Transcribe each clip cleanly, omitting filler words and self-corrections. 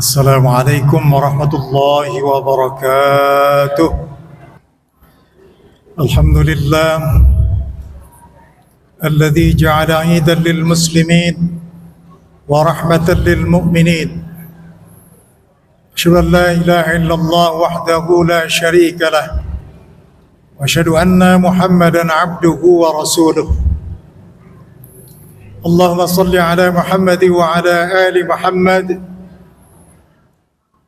السلام عليكم ورحمة الله وبركاته. الحمد لله الذي جعل عيدا للمسلمين ورحمة للمؤمنين. أشهد أن لا إله إلا الله وحده لا شريك له وأشهد أن محمدا عبده ورسوله. اللهم صل على محمد وعلى آل محمد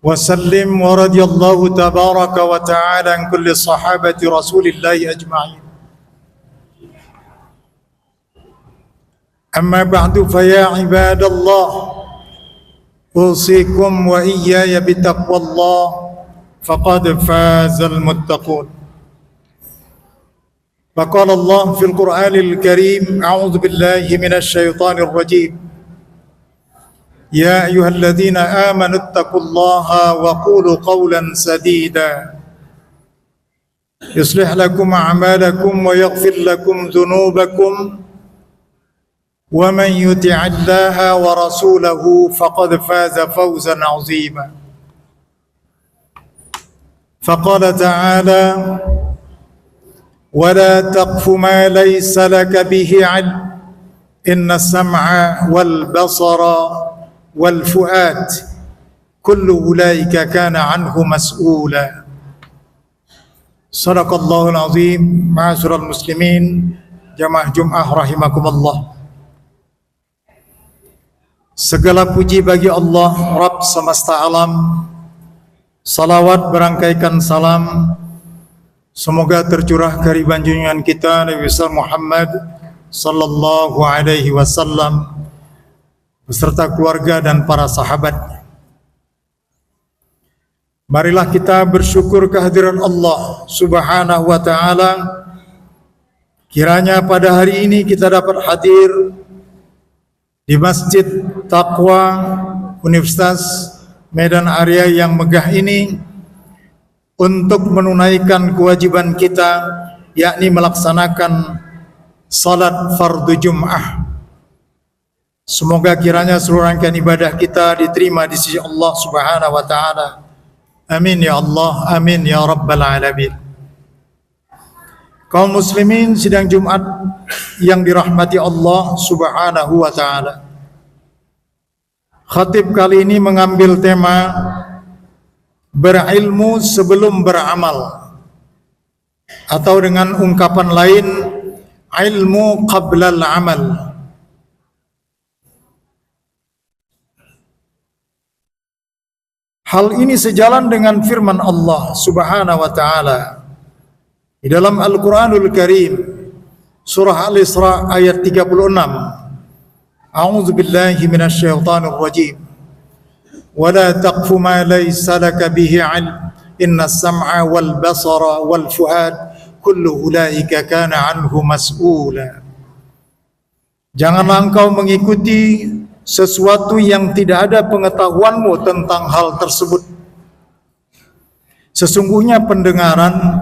وسلم ورضي الله تبارك وتعالى عن كل صحابة رسول الله أجمعين. أما بعد فيا عباد الله أوصيكم وإياي بتقوى الله فقد فاز المتقون. فقال الله في القرآن الكريم: أعوذ بالله من الشيطان الرجيم. يا أيها الذين آمنوا اتقوا الله وقولوا قولا سديدا يصلح لكم أعمالكم ويغفر لكم ذنوبكم ومن يطع الله ورسوله فقد فاز فوزا عظيما. فقال تعالى: ولا تقف ما ليس لك به علم إن السمع والبصر والفؤاد كل أولئك كان عنه مسؤولا. صدق الله العظيم. معاشر المسلمين jamaah Jum'ah rahimakumullah. Segala puji bagi Allah Rabb semesta alam. Salawat berangkaikan salam semoga tercurah kehadiran junjungan kita Nabi besar Muhammad sallallahu alaihi wasallam beserta keluarga dan para sahabatnya. Marilah kita bersyukur kehadiran Allah Subhanahu wa taala. Kiranya pada hari ini kita dapat hadir di Masjid Taqwa Universitas Medan Area yang megah ini untuk menunaikan kewajiban kita, yakni melaksanakan salat fardu Jum'ah. Semoga kiranya seluruh rangkaian ibadah kita diterima di sisi Allah Subhanahu wa taala. Amin ya Allah, amin ya rabbal alamin. Kaum muslimin sidang Jumat yang dirahmati Allah Subhanahu wa taala. Khatib kali ini mengambil tema berilmu sebelum beramal, atau dengan ungkapan lain ilmu qabla al-amal. Hal ini sejalan dengan firman Allah Subhanahu wa taala di dalam Al-Qur'anul Karim, surah Al-Isra ayat 36. A'udzu billahi minasyaitonir rajim. Wala taqfu ma laysa laka bihi 'ilm innas sam'a wal basara wal fuad kullu ulaika kana 'anhu mas'ula. Janganlah engkau mengikuti sesuatu yang tidak ada pengetahuanmu tentang hal tersebut. Sesungguhnya pendengaran,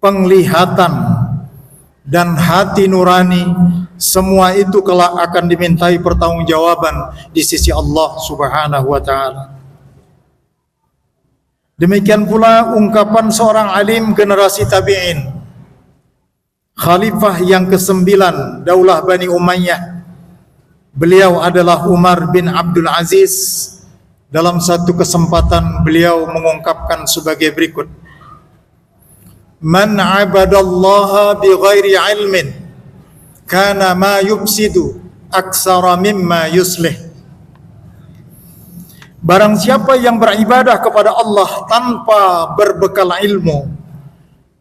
penglihatan, dan hati nurani, semua itu kelak akan dimintai pertanggungjawaban di sisi Allah Subhanahu wa taala. Demikian pula ungkapan seorang alim generasi tabi'in, khalifah yang ke-9 Daulah Bani Umayyah. Beliau adalah Umar bin Abdul Aziz. Dalam satu kesempatan beliau mengungkapkan sebagai berikut: Man 'abadallaha bighairi 'ilmin kana ma yufsidu aksara mimma yuslih. Barang siapa yang beribadah kepada Allah tanpa berbekal ilmu,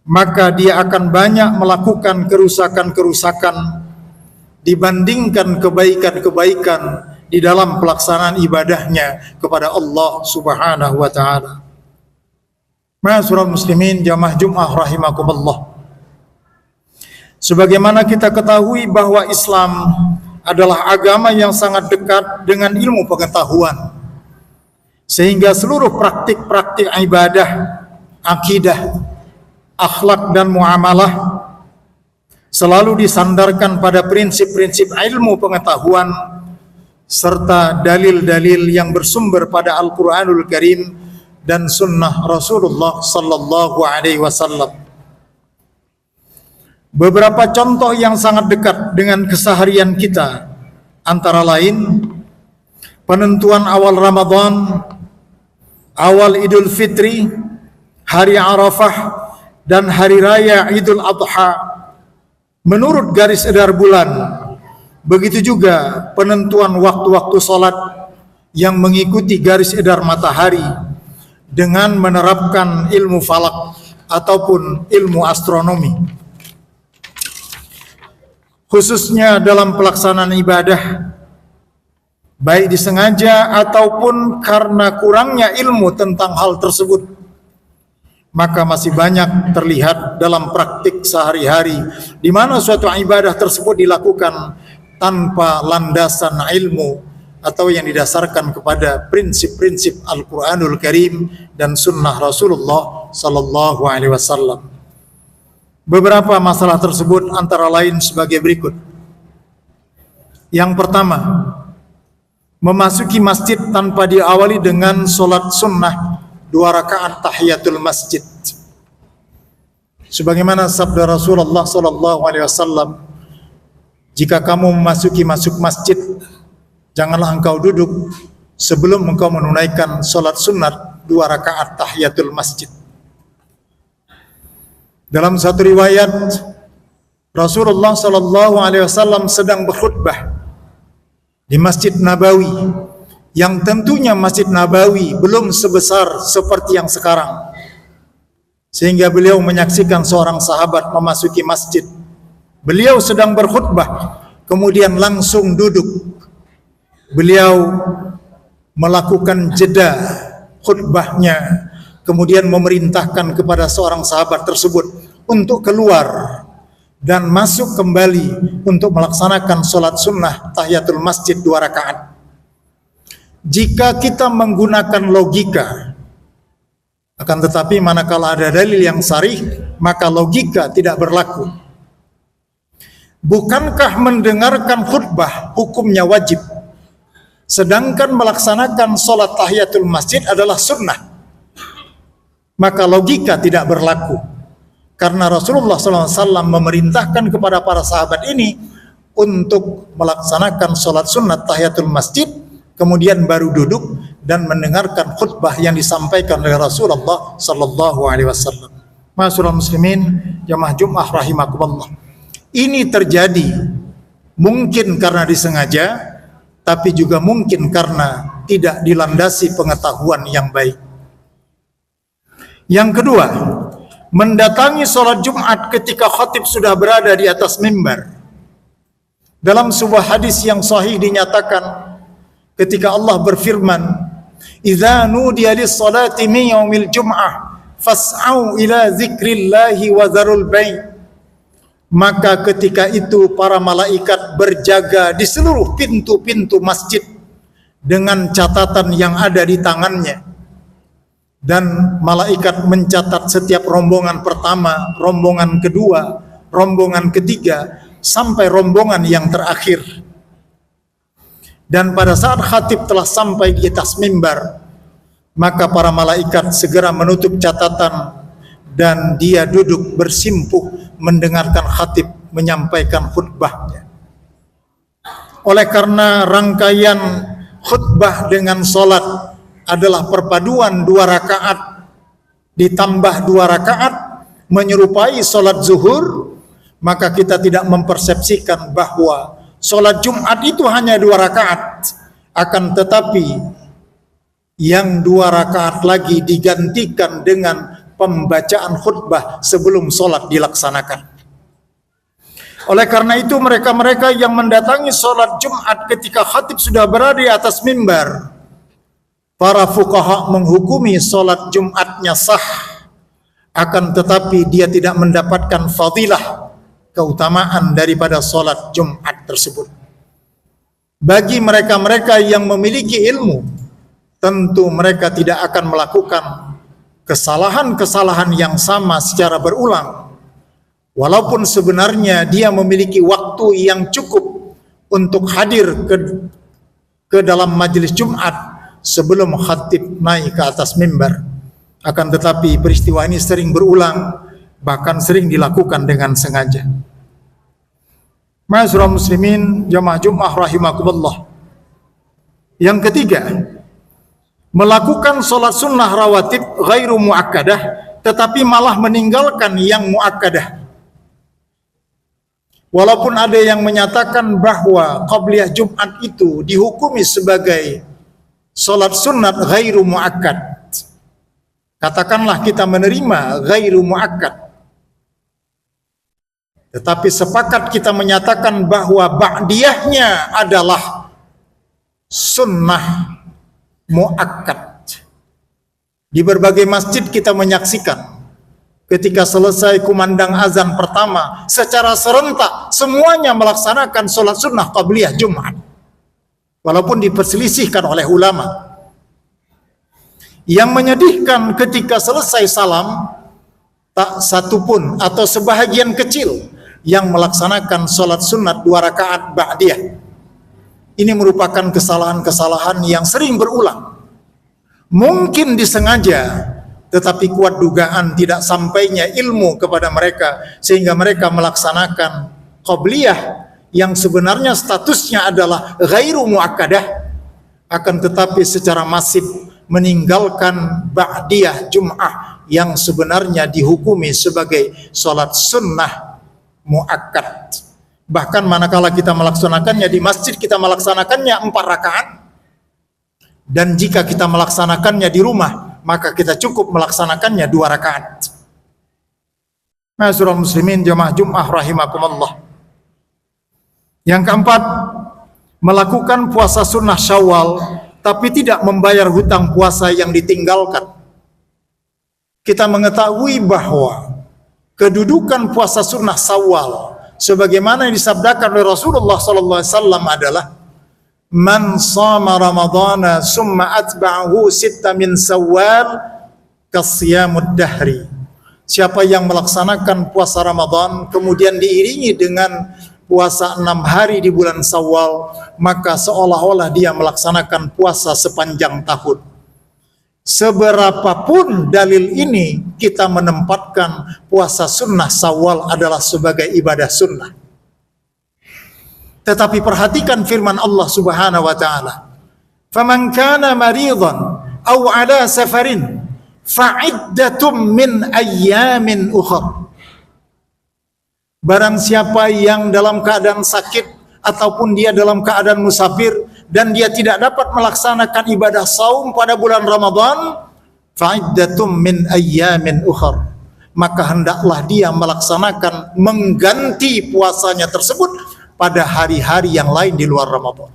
maka dia akan banyak melakukan kerusakan-kerusakan dibandingkan kebaikan-kebaikan di dalam pelaksanaan ibadahnya kepada Allah Subhanahu wa taala. Ma'asyiral muslimin jamaah Jum'ah rahimakumullah. Sebagaimana kita ketahui bahwa Islam adalah agama yang sangat dekat dengan ilmu pengetahuan, sehingga seluruh praktik-praktik ibadah, akidah, akhlak dan muamalah selalu disandarkan pada prinsip-prinsip ilmu pengetahuan serta dalil-dalil yang bersumber pada Al-Quranul Karim dan Sunnah Rasulullah Sallallahu Alaihi Wasallam. Beberapa contoh yang sangat dekat dengan keseharian kita antara lain penentuan awal Ramadan, awal Idul Fitri, hari Arafah, dan hari raya Idul Adha menurut garis edar bulan. Begitu juga penentuan waktu-waktu salat yang mengikuti garis edar matahari dengan menerapkan ilmu falak ataupun ilmu astronomi. Khususnya dalam pelaksanaan ibadah, baik disengaja ataupun karena kurangnya ilmu tentang hal tersebut, maka masih banyak terlihat dalam praktik sehari-hari di mana suatu ibadah tersebut dilakukan tanpa landasan ilmu atau yang didasarkan kepada prinsip-prinsip Al-Quranul Karim dan Sunnah Rasulullah Sallallahu Alaihi Wasallam. Beberapa masalah tersebut antara lain sebagai berikut. Yang pertama, memasuki masjid tanpa diawali dengan solat sunnah 2 rakaat tahiyatul masjid. Sebagaimana sabda Rasulullah Sallallahu Alaihi Wasallam, jika kamu masuk masjid, janganlah engkau duduk sebelum engkau menunaikan solat sunat 2 rakaat tahiyatul masjid. Dalam satu riwayat, Rasulullah Sallallahu Alaihi Wasallam sedang berkhutbah di Masjid Nabawi, yang tentunya Masjid Nabawi belum sebesar seperti yang sekarang, sehingga beliau menyaksikan seorang sahabat memasuki masjid. Beliau sedang berkhutbah, kemudian langsung duduk. Beliau melakukan jeda khutbahnya, kemudian memerintahkan kepada seorang sahabat tersebut untuk keluar dan masuk kembali untuk melaksanakan solat sunnah tahiyatul masjid 2 rakaat. Jika kita menggunakan logika, akan tetapi manakala ada dalil yang sarih, maka logika tidak berlaku. Bukankah mendengarkan khutbah hukumnya wajib, sedangkan melaksanakan solat tahiyatul masjid adalah sunnah? Maka logika tidak berlaku, karena Rasulullah SAW memerintahkan kepada para sahabat ini untuk melaksanakan solat sunnah tahiyatul masjid, kemudian baru duduk dan mendengarkan khutbah yang disampaikan oleh Rasulullah Sallallahu Alaihi Wasallam. Ma'asyiral muslimin, jamaah Jumat rahimakumullah. Ini terjadi mungkin karena disengaja, tapi juga mungkin karena tidak dilandasi pengetahuan yang baik. Yang kedua, mendatangi sholat Jumat ketika khatib sudah berada di atas mimbar. Dalam sebuah hadis yang sahih dinyatakan, ketika Allah berfirman, "Idza nudiya lis-salati min yaumil jum'ah fas'au ila dzikrillahi wa dzarul bai'." Maka ketika itu para malaikat berjaga di seluruh pintu-pintu masjid dengan catatan yang ada di tangannya. Dan malaikat mencatat setiap rombongan pertama, rombongan kedua, rombongan ketiga, sampai rombongan yang terakhir. Dan pada saat khatib telah sampai di atas mimbar, maka para malaikat segera menutup catatan dan dia duduk bersimpuh mendengarkan khatib menyampaikan khutbahnya. Oleh karena rangkaian khutbah dengan solat adalah perpaduan 2 rakaat ditambah 2 rakaat menyerupai solat zuhur, maka kita tidak mempersepsikan bahwa solat Jumat itu hanya 2 rakaat, akan tetapi yang 2 rakaat lagi digantikan dengan pembacaan khutbah sebelum solat dilaksanakan. Oleh karena itu mereka-mereka yang mendatangi solat Jumat ketika khatib sudah berada di atas mimbar, para fuqaha menghukumi solat Jumatnya sah, akan tetapi dia tidak mendapatkan fadilah, keutamaan daripada solat Jumat tersebut. Bagi mereka-mereka yang memiliki ilmu, tentu mereka tidak akan melakukan kesalahan-kesalahan yang sama secara berulang, walaupun sebenarnya dia memiliki waktu yang cukup untuk hadir ke ke dalam majelis Jumat sebelum khatib naik ke atas mimbar. Akan tetapi peristiwa ini sering berulang, bahkan sering dilakukan dengan sengaja. Ma'asyiral muslimin jamaah Jumat rahimakumullah. Yang ketiga, melakukan sholat sunnah rawatib ghairu muakkadah, tetapi malah meninggalkan yang muakkadah. Walaupun ada yang menyatakan bahwa qabliyah Jumat itu dihukumi sebagai sholat sunat ghairu muakkad, katakanlah kita menerima ghairu muakkad, tetapi sepakat kita menyatakan bahwa ba'diyahnya adalah sunnah muakkad. Di berbagai masjid kita menyaksikan ketika selesai kumandang azan pertama, secara serentak semuanya melaksanakan sholat sunnah qabliyah Jumat, walaupun diperselisihkan oleh ulama. Yang menyedihkan ketika selesai salam, tak satu pun atau sebahagian kecil yang melaksanakan sholat sunat 2 rakaat ba'diyah. Ini merupakan kesalahan-kesalahan yang sering berulang. Mungkin disengaja, tetapi kuat dugaan tidak sampainya ilmu kepada mereka, sehingga mereka melaksanakan qabliyah yang sebenarnya statusnya adalah ghairu muakkadah, akan tetapi secara masif meninggalkan ba'diyah Jum'ah yang sebenarnya dihukumi sebagai sholat sunnah muakkad. Bahkan manakala kita melaksanakannya di masjid, kita melaksanakannya 4 rakaat, dan jika kita melaksanakannya di rumah, maka kita cukup melaksanakannya 2 rakaat. Ma'asyiral muslimin jamaah Jumat rahimakumullah. Yang keempat, melakukan puasa sunnah Syawal tapi tidak membayar hutang puasa yang ditinggalkan. Kita mengetahui bahwa kedudukan puasa sunnah Syawal sebagaimana yang disabdakan oleh Rasulullah sallallahu alaihi wasallam adalah man shama ramadhana summa atba'ahu sitta min Syawal kasiyamud dahri. Siapa yang melaksanakan puasa Ramadan kemudian diiringi dengan puasa 6 hari di bulan Syawal, maka seolah-olah dia melaksanakan puasa sepanjang tahun. Seberapapun dalil ini, kita menempatkan puasa sunnah Syawal adalah sebagai ibadah sunnah. Tetapi perhatikan firman Allah Subhanahu wa taala, "Faman kana maridan aw ala safarin fa'iddatum min ayyamin ukhra." Barang siapa yang dalam keadaan sakit ataupun dia dalam keadaan musafir dan dia tidak dapat melaksanakan ibadah saum pada bulan Ramadan, fa'iddatum min ayyamin ukhra, maka hendaklah dia melaksanakan mengganti puasanya tersebut pada hari-hari yang lain di luar Ramadan.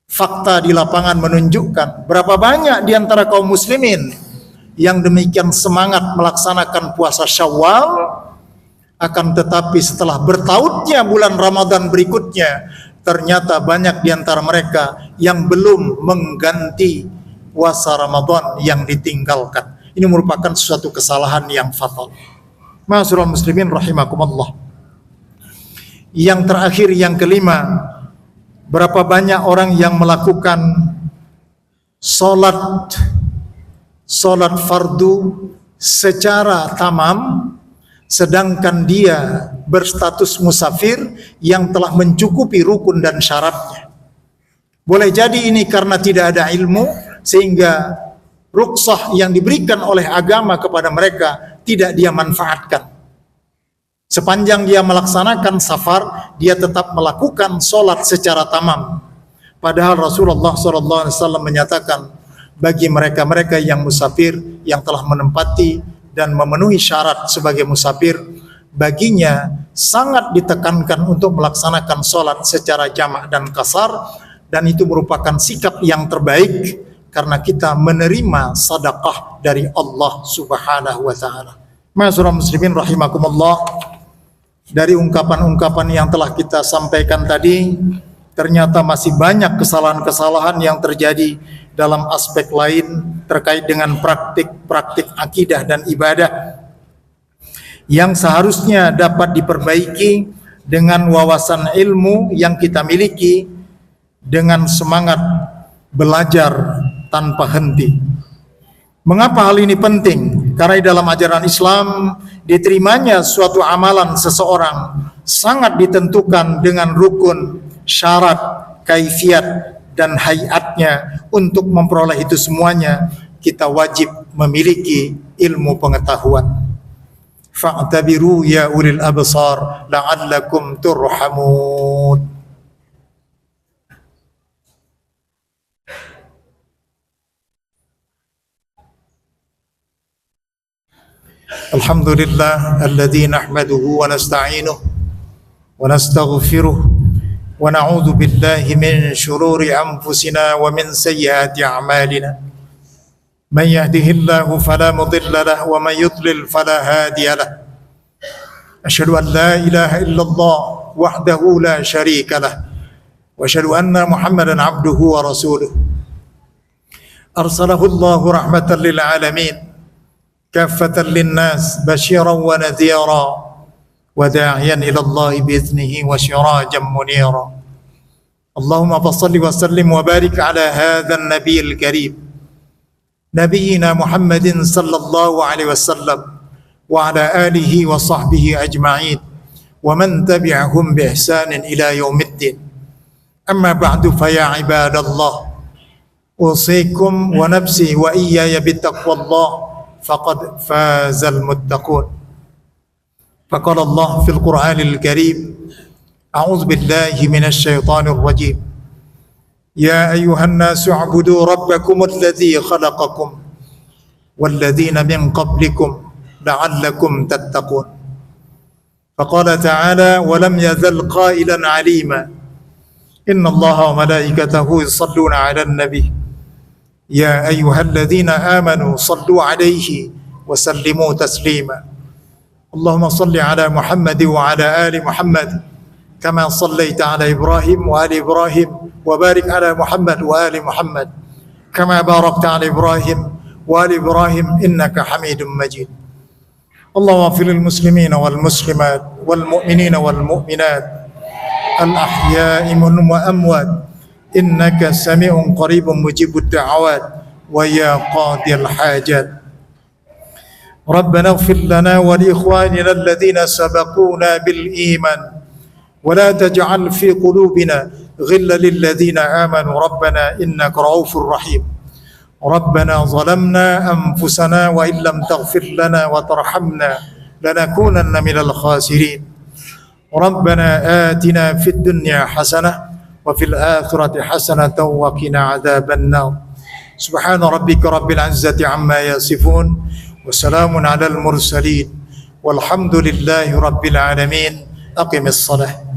Fakta di lapangan menunjukkan berapa banyak di antara kaum muslimin yang demikian semangat melaksanakan puasa Syawal, akan tetapi setelah bertautnya bulan Ramadan berikutnya, ternyata banyak di antara mereka yang belum mengganti puasa Ramadan yang ditinggalkan. Ini merupakan suatu kesalahan yang fatal. Ma'asyiral muslimin rahimakumullah. Yang terakhir, yang kelima, berapa banyak orang yang melakukan salat fardu secara tamam, sedangkan dia berstatus musafir yang telah mencukupi rukun dan syaratnya. Boleh jadi ini karena tidak ada ilmu, sehingga rukhsah yang diberikan oleh agama kepada mereka tidak dia manfaatkan. Sepanjang dia melaksanakan safar, dia tetap melakukan solat secara tamam. Padahal Rasulullah SAW menyatakan, bagi mereka-mereka yang musafir, yang telah menempati dan memenuhi syarat sebagai musafir, baginya sangat ditekankan untuk melaksanakan sholat secara jamak dan kasar, dan itu merupakan sikap yang terbaik karena kita menerima sedekah dari Allah Subhanahu wa taala. Ma'asyiral muslimin rahimakumullah, dari ungkapan-ungkapan yang telah kita sampaikan tadi, ternyata masih banyak kesalahan-kesalahan yang terjadi dalam aspek lain terkait dengan praktik-praktik akidah dan ibadah yang seharusnya dapat diperbaiki dengan wawasan ilmu yang kita miliki, dengan semangat belajar tanpa henti. Mengapa hal ini penting? Karena di dalam ajaran Islam, diterimanya suatu amalan seseorang sangat ditentukan dengan rukun, syarat, kaifiat, dan hayatnya. Untuk memperoleh itu semuanya, kita wajib memiliki ilmu pengetahuan. Fa'tabiru ya ulil absar la'allakum turhamun. Alhamdulillah alladzi nahmaduhu wa nasta'inuh wa nastaghfiruh wa na'udzu billahi min shururi anfusina wa min sayyiati a'malina. Man yahdihillahu fala mudilla lahu wa man yudlil fala hadiya lahu. Asyhadu an la ilaha illallah wahdahu la syarika lahu wa asyhadu anna Muhammadan abduhu wa rasuluh. Arsalahu Allahu rahmatan lil alamin, kaffatan linnas basyiran wa nadhira wa da'iyan ila Allah bi'iznihi wa sirajan munira. Allahumma salli wa sallim wa barik ala hadzal nabiyil karim nabiyyina Muhammadin sallallahu alaihi wasallam wa ala alihi wa sahbihi ajma'in wa man tabi'ahum bi ihsanin ila yaumiddin. Amma ba'du, fa ya ibadallah, usikum wa nafsi wa iyaya bittaqwallah, faqad fazal muttaqun. Faqala Allah fil Qur'anil Karim, a'udzu billahi minasy syaithanir rajim. Ya ayyuhan nasu u'budu rabbakum alladzi khalaqakum walladzina min qablikum la'allakum tattaqun. Faqala ta'ala wa lam yazal qailan 'alima inna Allaha wa malaikatahu yusalluna 'alan nabi ya ayyuhalladzina amanu sallu 'alaihi wa sallimu taslima. Allahumma salli 'ala Muhammad wa 'ala ali Muhammad kama sallaita 'ala Ibrahim wa ali Ibrahim wa barik 'ala Muhammad wa ali Muhammad kama barakta 'ala Ibrahim wa ali Ibrahim innaka Hamidum Majid. Allahumma ighfir lil muslimina wal muslimat wal mu'minina wal mu'minat al ahya'i minhum wa amwat innaka sami'un qaribun mujibud da'awat wa ya qadil hajat. Rabbana ighfir lana wa li ikhwanina alladhina sabaquna bil iman ولا تجعل في قلوبنا غلا للذين آمنوا ربنا إنك رؤوف رحيم. ربنا ظلمنا أنفسنا وإن لم تغفر لنا وترحمنا لنكونن من الخاسرين. ربنا آتنا في الدنيا حسنة وفي الآخرة حسنة وقنا عذاب النار. سبحان ربك رب العزة عما يصفون وسلام على المرسلين والحمد لله رب العالمين. أقم الصلاة.